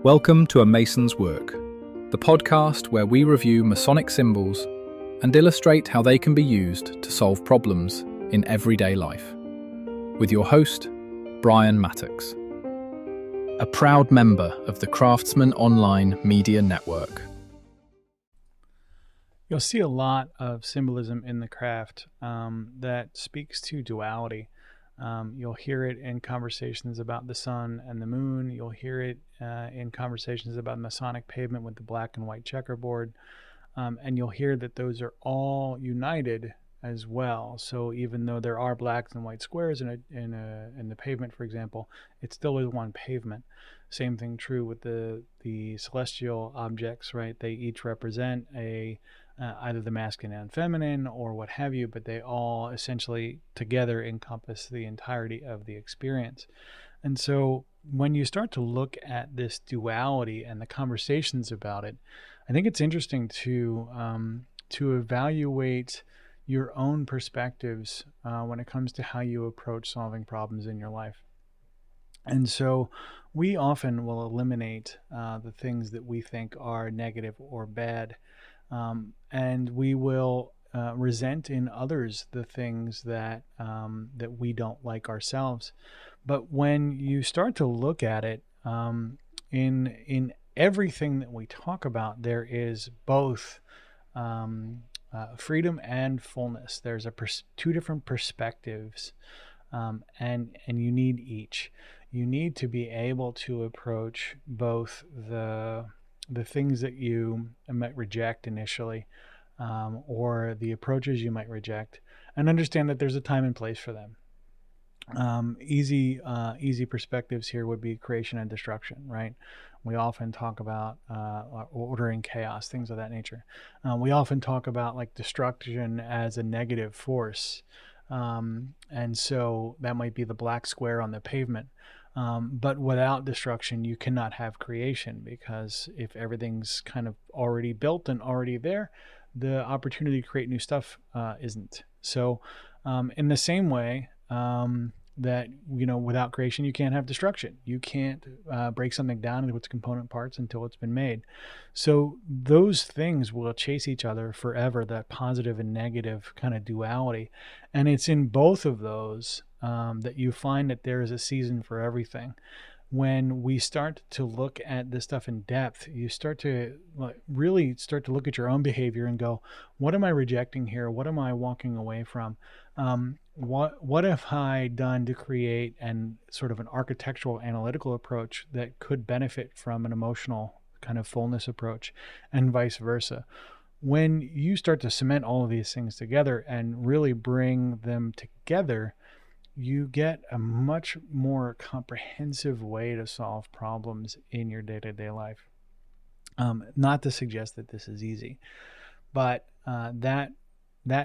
Welcome to A Mason's Work, the podcast where we review Masonic symbols and illustrate how they can be used to solve problems in everyday life. With your host, Brian Mattox, a proud member of the Craftsman Online Media Network. You'll see a lot of symbolism in the craft that speaks to duality. You'll hear it in conversations about the sun and the moon. You'll hear it in conversations about Masonic pavement with the black and white checkerboard. And you'll hear that those are all united as well. So even though there are blacks and white squares in the pavement, for example, it still is one pavement. Same thing true with the celestial objects, right? They each represent either the masculine and feminine or what have you, but they all essentially together encompass the entirety of the experience. And so when you start to look at this duality and the conversations about it, I think it's interesting to evaluate your own perspectives when it comes to how you approach solving problems in your life. And so we often will eliminate the things that we think are negative or bad. And we will resent in others the things that we don't like ourselves. But when you start to look at it, in everything that we talk about, there is both freedom and fullness. There's two different perspectives, and you need each. You need to be able to approach both the things that you might reject initially, or the approaches you might reject, and understand that there's a time and place for them. Easy perspectives here would be creation and destruction, right? We often talk about order and chaos, things of that nature. We often talk about like destruction as a negative force, and so that might be the black square on the pavement. But without destruction, you cannot have creation, because if everything's kind of already built and already there, the opportunity to create new stuff isn't. So in the same way that, without creation, you can't have destruction. You can't break something down into its component parts until it's been made. So those things will chase each other forever, that positive and negative kind of duality. And it's in both of those that you find that there is a season for everything. When we start to look at this stuff in depth, you start to really start to look at your own behavior and go, what am I rejecting here? What am I walking away from? What have I done to create an sort of an architectural analytical approach that could benefit from an emotional kind of fullness approach, and vice versa? When you start to cement all of these things together and really bring them together, you get a much more comprehensive way to solve problems in your day-to-day life. Not to suggest that this is easy, but that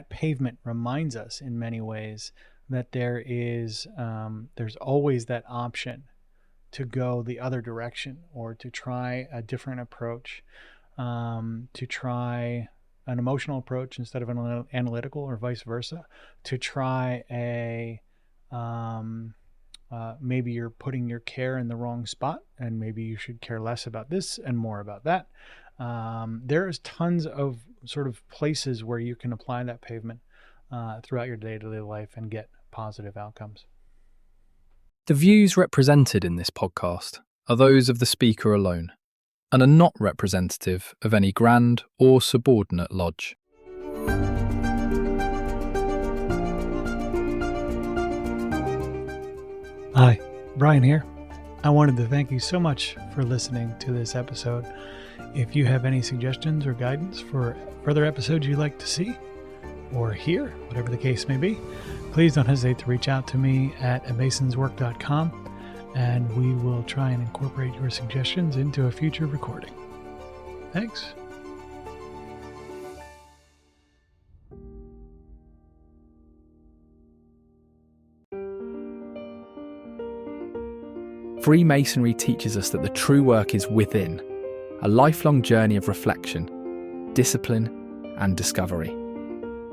pavement reminds us in many ways that there's always that option to go the other direction, or to try a different approach, to try an emotional approach instead of an analytical, or vice versa, to try maybe you're putting your care in the wrong spot, and maybe you should care less about this and more about that. There's tons of sort of places where you can apply that pavement throughout your day-to-day life and get positive outcomes. The views represented in this podcast are those of the speaker alone, and are not representative of any grand or subordinate lodge. Hi, Brian here. I wanted to thank you so much for listening to this episode. If you have any suggestions or guidance for further episodes you'd like to see or hear, whatever the case may be, please don't hesitate to reach out to me at amasonswork.com, and we will try and incorporate your suggestions into a future recording. Thanks. Freemasonry teaches us that the true work is within, a lifelong journey of reflection, discipline, and discovery.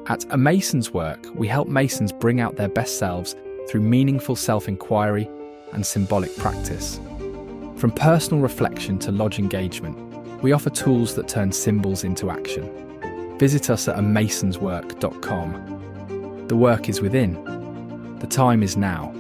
At A Mason's Work, we help Masons bring out their best selves through meaningful self-inquiry and symbolic practice. From personal reflection to lodge engagement, we offer tools that turn symbols into action. Visit us at amasonswork.com. The work is within. The time is now.